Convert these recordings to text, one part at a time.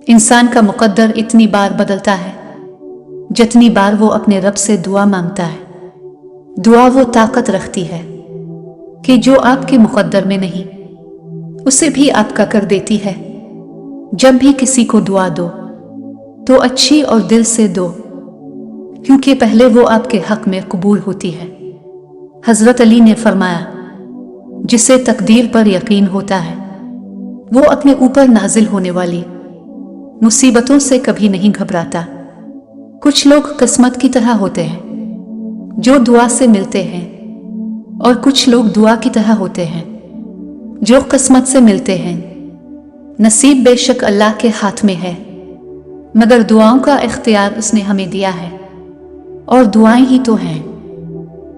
इंसान का मुकद्दर इतनी बार बदलता है जितनी बार वो अपने रब से दुआ मांगता है। दुआ वो ताकत रखती है कि जो आपके मुकद्दर में नहीं उसे भी आपका कर देती है। जब भी किसी को दुआ दो तो अच्छी और दिल से दो, क्योंकि पहले वो आपके हक में कबूल होती है। हजरत अली ने फरमाया, जिसे तकदीर पर यकीन होता है वो अपने ऊपर नाजिल होने वाली मुसीबतों से कभी नहीं घबराता। कुछ लोग किस्मत की तरह होते हैं जो दुआ से मिलते हैं, और कुछ लोग दुआ की तरह होते हैं जो किस्मत से मिलते हैं। नसीब बेशक अल्लाह के हाथ में है, मगर दुआओं का इख्तियार उसने हमें दिया है, और दुआएं ही तो हैं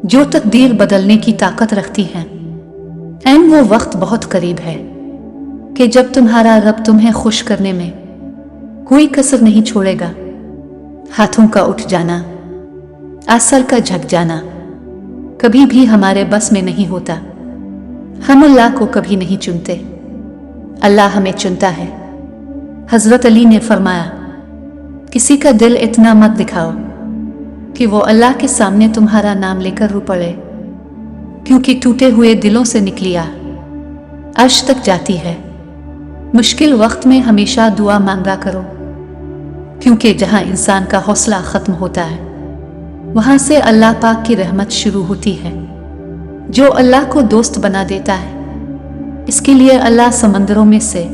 जो तकदीर बदलने की ताकत रखती हैं। ऐन वो वक्त बहुत करीब है कि जब तुम्हारा रब तुम्हें खुश करने में कोई कसर नहीं छोड़ेगा। हाथों का उठ जाना, आसर का झक जाना कभी भी हमारे बस में नहीं होता। हम अल्लाह को कभी नहीं चुनते, अल्लाह हमें चुनता है। हजरत अली ने फरमाया, किसी का दिल इतना मत दिखाओ कि वो अल्लाह के सामने तुम्हारा नाम लेकर रो पड़े, क्योंकि टूटे हुए दिलों से निकली आह अर्श तक जाती है। मुश्किल वक्त में हमेशा दुआ मांगा करो, क्योंकि जहां इंसान का हौसला खत्म होता है वहां से अल्लाह पाक की रहमत शुरू होती है, जो अल्लाह को दोस्त बना देता है। इसके लिए अल्लाह समंदरों में से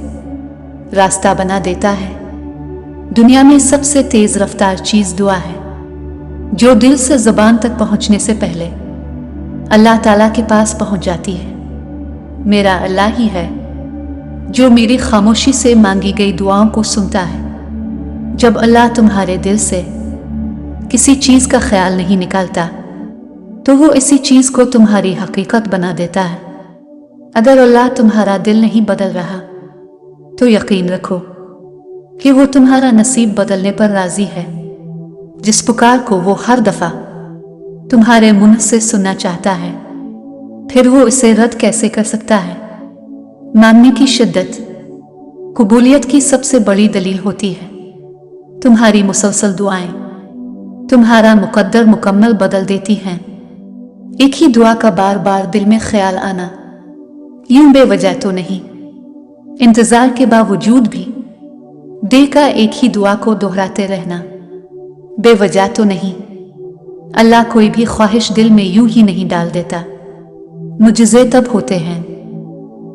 रास्ता बना देता है। दुनिया में सबसे तेज रफ्तार चीज दुआ है, जो दिल से ज़बान तक पहुंचने से पहले अल्लाह ताला के पास पहुंच जाती है। मेरा अल्लाह ही है जो मेरी खामोशी से मांगी गई दुआओं को सुनता है। जब अल्लाह तुम्हारे दिल से किसी चीज का ख्याल नहीं निकालता तो वो इसी चीज को तुम्हारी हकीकत बना देता है। अगर अल्लाह तुम्हारा दिल नहीं बदल रहा तो यकीन रखो कि वो तुम्हारा नसीब बदलने पर राजी है। जिस पुकार को वो हर दफा तुम्हारे मुंह से सुनना चाहता है, फिर वो इसे रद्द कैसे कर सकता है। मांगने की शिद्दत कबूलियत की सबसे बड़ी दलील होती है। तुम्हारी मुसलसल दुआएं तुम्हारा मुकद्दर मुकम्मल बदल देती हैं। एक ही दुआ का बार बार दिल में ख्याल आना यूं बेवजह तो नहीं, इंतजार के बावजूद भी दिल का एक ही दुआ को दोहराते रहना बेवजह तो नहीं। अल्लाह कोई भी ख्वाहिश दिल में यूं ही नहीं डाल देता। मुजज़े तब होते हैं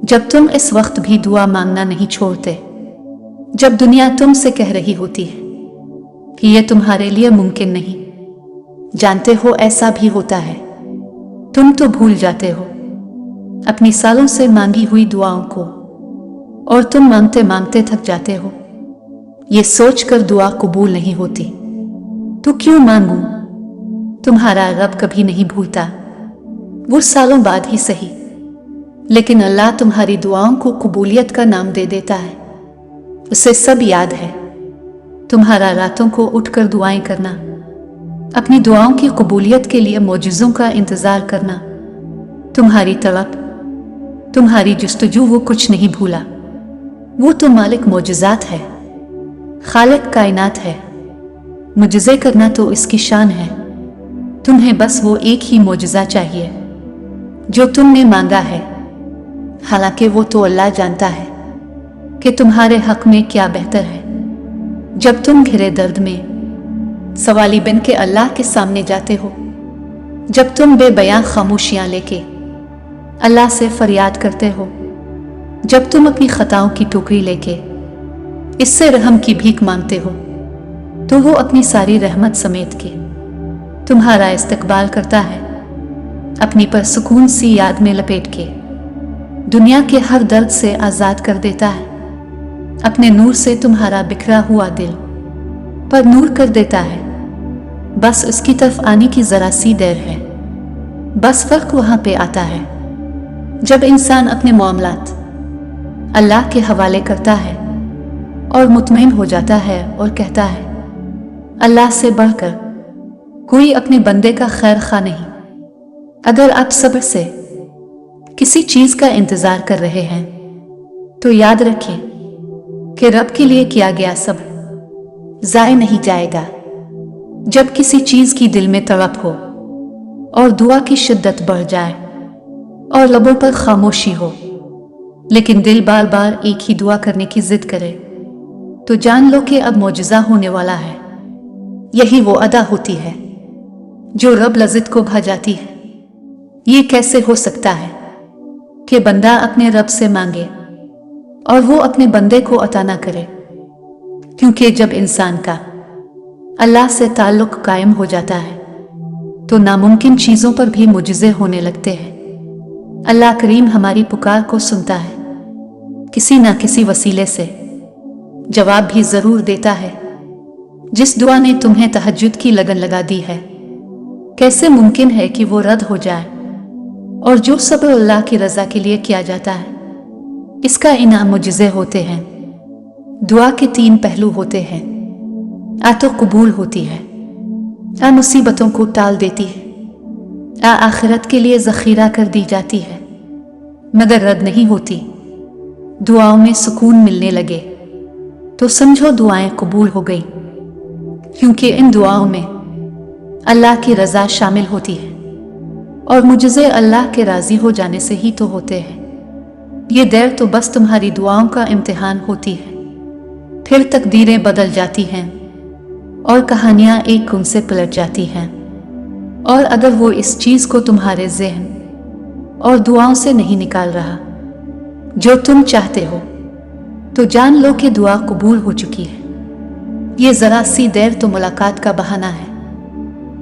जब तुम इस वक्त भी दुआ मांगना नहीं छोड़ते, जब दुनिया तुमसे कह रही होती है कि यह तुम्हारे लिए मुमकिन नहीं। जानते हो ऐसा भी होता है, तुम तो भूल जाते हो अपनी सालों से मांगी हुई दुआओं को, और तुम मांगते मांगते थक जाते हो। ये सोचकर दुआ कबूल नहीं होती तो क्यों मांगूं। तुम्हारा रब कभी नहीं भूलता, वो सालों बाद ही सही, लेकिन अल्लाह तुम्हारी दुआओं को कबूलियत का नाम दे देता है। उसे सब याद है। तुम्हारा रातों को उठकर दुआएं करना, अपनी दुआओं की कबूलियत के लिए मौजूज़ों का इंतजार करना, तुम्हारी तड़प, तुम्हारी जुस्तजू वो कुछ नहीं भूला। वो तो मालिक मौजूज़ात है, खालिक कायनात है। मुजज़े करना तो इसकी शान है। तुम्हें बस वो एक ही मौजज़ा चाहिए जो तुमने मांगा है। हालांकि वो तो अल्लाह जानता है कि तुम्हारे हक में क्या बेहतर है। जब तुम घिरे दर्द में सवाली बन के अल्लाह के सामने जाते हो, जब तुम बेबयां खामोशियां लेके अल्लाह से फरियाद करते हो, जब तुम अपनी खताओं की टोकरी लेके इससे रहम की भीख मांगते हो, तो वो अपनी सारी रहमत समेट के तुम्हारा इस्तकबाल करता है, अपनी परसुकून सी याद में लपेट के दुनिया के हर दर्द से आजाद कर देता है। अपने नूर से तुम्हारा बिखरा हुआ दिल पर नूर कर देता है। बस उसकी तरफ आने की जरा सी देर है। बस फर्क वहां पे आता है जब इंसान अपने मामलात अल्लाह के हवाले करता है और मुतमईन हो जाता है और कहता है, अल्लाह से बढ़कर कोई अपने बंदे का खैर खा नहीं। अगर आप सब्र से किसी चीज का इंतजार कर रहे हैं तो याद रखें कि रब के लिए किया गया सब ज़ाय नहीं जाएगा। जब किसी चीज की दिल में तड़प हो और दुआ की शिद्दत बढ़ जाए और लबों पर खामोशी हो, लेकिन दिल बार बार एक ही दुआ करने की जिद करे, तो जान लो कि अब मौजज़ा होने वाला है। यही वो अदा होती है जो रब लज़्ज़त को भा जाती है। ये कैसे हो सकता है कि बंदा अपने रब से मांगे और वो अपने बंदे को अता ना करे? क्योंकि जब इंसान का अल्लाह से ताल्लुक कायम हो जाता है तो नामुमकिन चीज़ों पर भी मुजज़े होने लगते हैं। अल्लाह करीम हमारी पुकार को सुनता है, किसी ना किसी वसीले से जवाब भी ज़रूर देता है। जिस दुआ ने तुम्हें तहज्जुद की लगन लगा दी है, कैसे मुमकिन है कि वो रद्द हो जाए? और जो सब्र अल्लाह की रज़ा के लिए किया जाता है, इसका इनाम मुजज़े होते हैं। दुआ के 3 पहलू होते हैं। आ तो कबूल होती है, आ मुसीबतों को टाल देती है, आ आखिरत के लिए ज़ख़ीरा कर दी जाती है, मगर रद्द नहीं होती। दुआओं में सुकून मिलने लगे तो समझो दुआएं कबूल हो गई, क्योंकि इन दुआओं में अल्लाह की रज़ा शामिल होती है और मुझसे अल्लाह के राज़ी हो जाने से ही तो होते हैं। ये देर तो बस तुम्हारी दुआओं का इम्तिहान होती है, फिर तकदीरें बदल जाती हैं और कहानियां एक खून से पलट जाती हैं। और अगर वो इस चीज़ को तुम्हारे ज़हन और दुआओं से नहीं निकाल रहा जो तुम चाहते हो, तो जान लो कि दुआ कबूल हो चुकी है। ये ज़रा सी देर तो मुलाकात का बहाना है।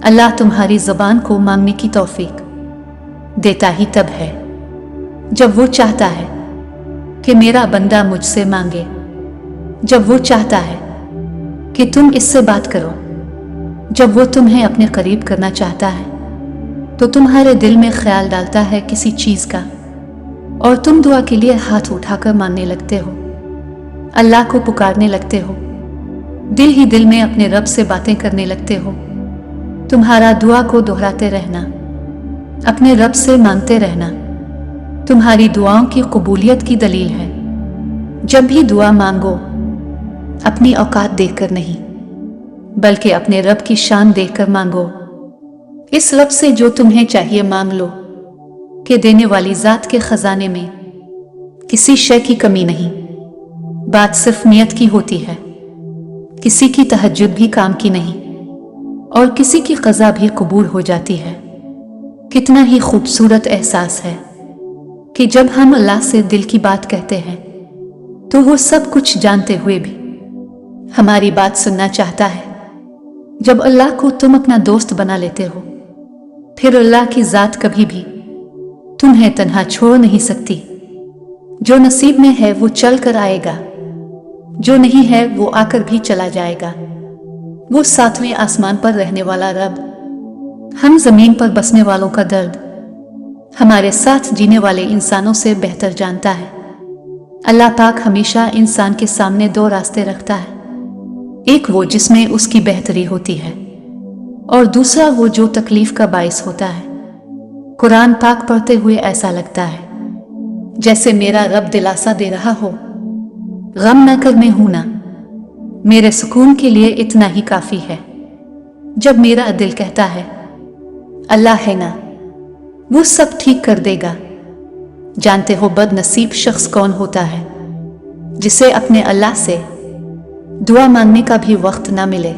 अल्लाह तुम्हारी ज़बान को मांगने की तौफीक देता ही तब है जब वो चाहता है कि मेरा बंदा मुझसे मांगे, जब वो चाहता है कि तुम इससे बात करो, जब वो तुम्हें अपने करीब करना चाहता है तो तुम्हारे दिल में ख्याल डालता है किसी चीज़ का और तुम दुआ के लिए हाथ उठाकर मांगने लगते हो, अल्लाह को पुकारने लगते हो, दिल ही दिल में अपने रब से बातें करने लगते हो। तुम्हारा दुआ को दोहराते रहना, अपने रब से मांगते रहना तुम्हारी दुआओं की कबूलियत की दलील है। जब भी दुआ मांगो अपनी औकात देखकर नहीं, बल्कि अपने रब की शान देखकर मांगो। इस रब से जो तुम्हें चाहिए मांग लो कि देने वाली ज़ात के खजाने में किसी शय की कमी नहीं। बात सिर्फ नियत की होती है। किसी की तहज्जुद भी काम की नहीं और किसी की क़ज़ा भी कबूल हो जाती है। कितना ही खूबसूरत एहसास है कि जब हम अल्लाह से दिल की बात कहते हैं तो वो सब कुछ जानते हुए भी हमारी बात सुनना चाहता है। जब अल्लाह को तुम अपना दोस्त बना लेते हो, फिर अल्लाह की ज़ात कभी भी तुम्हें तन्हा छोड़ नहीं सकती। जो नसीब में है वो चल कर आएगा, जो नहीं है वो आकर भी चला जाएगा। वो 7वें आसमान पर रहने वाला रब हम ज़मीन पर बसने वालों का दर्द हमारे साथ जीने वाले इंसानों से बेहतर जानता है। अल्लाह पाक हमेशा इंसान के सामने 2 रास्ते रखता है, एक वो जिसमें उसकी बेहतरी होती है और दूसरा वो जो तकलीफ का बाइस होता है। कुरान पाक पढ़ते हुए ऐसा लगता है जैसे मेरा रब दिलासा दे रहा हो, गम न कर, मैं हूं ना, मेरे सुकून के लिए इतना ही काफी है। जब मेरा दिल कहता है अल्लाह है ना, वो सब ठीक कर देगा। जानते हो बदनसीब शख्स कौन होता है जिसे अपने अल्लाह से दुआ मांगने का भी वक्त ना मिले।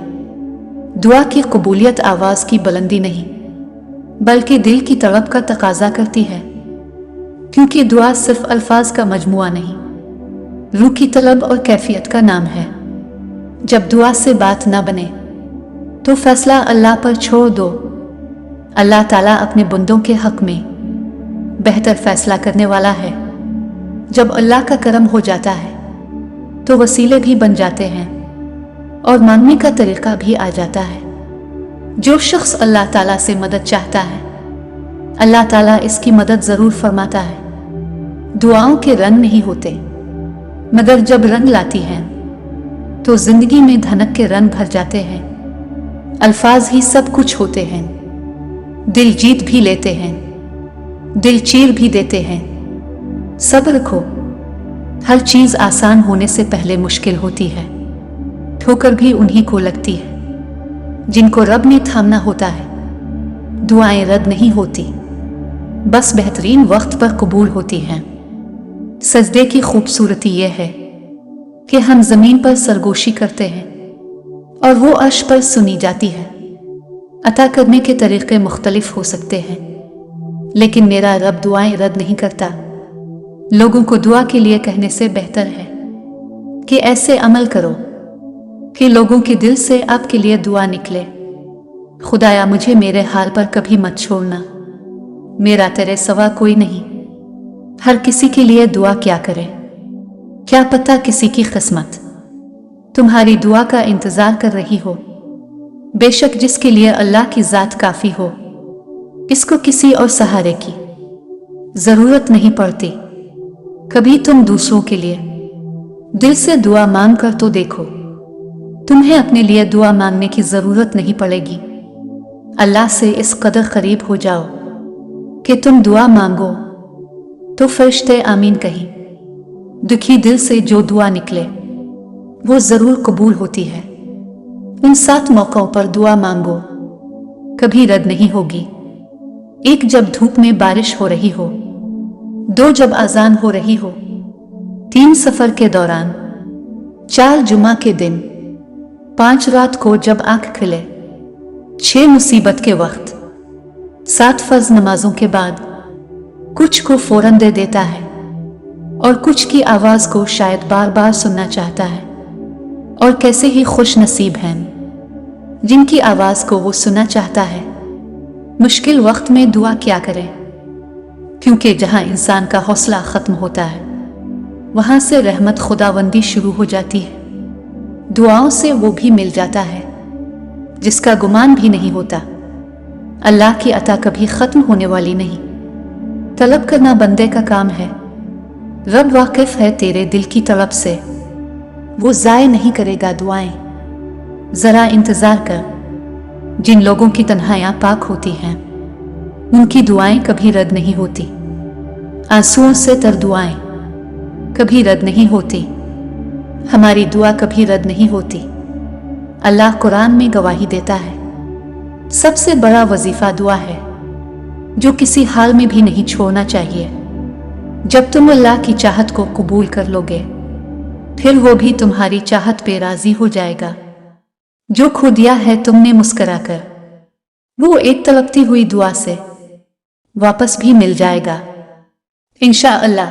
दुआ की कबूलियत आवाज की बुलंदी नहीं बल्कि दिल की तड़प का तकाजा करती है, क्योंकि दुआ सिर्फ अल्फाज का मजमुआ नहीं, रूह की तलब और कैफियत का नाम है। जब दुआ से बात ना बने तो फैसला अल्लाह पर छोड़ दो। अल्लाह ताला अपने बंदों के हक में बेहतर फैसला करने वाला है। जब अल्लाह का करम हो जाता है तो वसीले भी बन जाते हैं और मांगने का तरीका भी आ जाता है। जो शख्स अल्लाह ताला से मदद चाहता है, अल्लाह ताला इसकी मदद जरूर फरमाता है। दुआओं के रंग नहीं होते, मगर जब रंग लाती हैं तो जिंदगी में धनक के रंग भर जाते हैं। अल्फाज ही सब कुछ होते हैं। दिल जीत भी लेते हैं, दिल चीर भी देते हैं। सब्र रखो, हर चीज आसान होने से पहले मुश्किल होती है। ठोकर भी उन्हीं को लगती है जिनको रब ने थामना होता है। दुआएं रद्द नहीं होती, बस बेहतरीन वक्त पर कबूल होती हैं। सजदे की खूबसूरती यह है कि हम जमीन पर सरगोशी करते हैं और वो अर्श पर सुनी जाती है। अता करने के तरीके मुख्तलिफ हो सकते हैं, लेकिन मेरा रब दुआएं रद्द नहीं करता। लोगों को दुआ के लिए कहने से बेहतर है कि ऐसे अमल करो कि लोगों के दिल से आपके लिए दुआ निकले। खुदाया मुझे मेरे हाल पर कभी मत छोड़ना, मेरा तेरे सिवा कोई नहीं। हर किसी के लिए दुआ क्या करे, क्या पता किसी की किस्मत तुम्हारी दुआ का इंतजार कर रही हो। बेशक जिसके लिए अल्लाह की जात काफी हो, इसको किसी और सहारे की जरूरत नहीं पड़ती। कभी तुम दूसरों के लिए दिल से दुआ मांग कर तो देखो, तुम्हें अपने लिए दुआ मांगने की जरूरत नहीं पड़ेगी। अल्लाह से इस कदर करीब हो जाओ कि तुम दुआ मांगो तो फरिश्ते आमीन कहीं। दुखी दिल से जो दुआ निकले वो जरूर कबूल होती है। उन 7 मौकों पर दुआ मांगो, कभी रद्द नहीं होगी। 1 जब धूप में बारिश हो रही हो, 2 जब अजान हो रही हो, 3 सफर के दौरान, 4 जुमा के दिन, 5 रात को जब आंख खिले, 6 मुसीबत के वक्त, 7 फर्ज नमाजों के बाद। कुछ को फौरन दे देता है और कुछ की आवाज को शायद बार बार सुनना चाहता है। और कैसे ही खुश नसीब हैं जिनकी आवाज को वो सुनना चाहता है। मुश्किल वक्त में दुआ क्या करें, क्योंकि जहां इंसान का हौसला खत्म होता है वहां से रहमत खुदावंदी शुरू हो जाती है। दुआओं से वो भी मिल जाता है जिसका गुमान भी नहीं होता। अल्लाह की अता कभी खत्म होने वाली नहीं। तलब करना बंदे का काम है। रब वाकिफ है तेरे दिल की तलब से, वो जाय नहीं करेगा दुआएं। जरा इंतजार कर, जिन लोगों की तन्हाइयां पाक होती हैं उनकी दुआएं कभी रद्द नहीं होती। आंसुओं से तर दुआएं कभी रद्द नहीं होती। हमारी दुआ कभी रद्द नहीं होती। अल्लाह कुरान में गवाही देता है, सबसे बड़ा वजीफा दुआ है जो किसी हाल में भी नहीं छोड़ना चाहिए। जब तुम अल्लाह की चाहत को कबूल कर लोगे, फिर वो भी तुम्हारी चाहत पे राजी हो जाएगा। जो खो दिया है तुमने मुस्कुराकर, वो एक तड़पती हुई दुआ से वापस भी मिल जाएगा इंशाअल्लाह।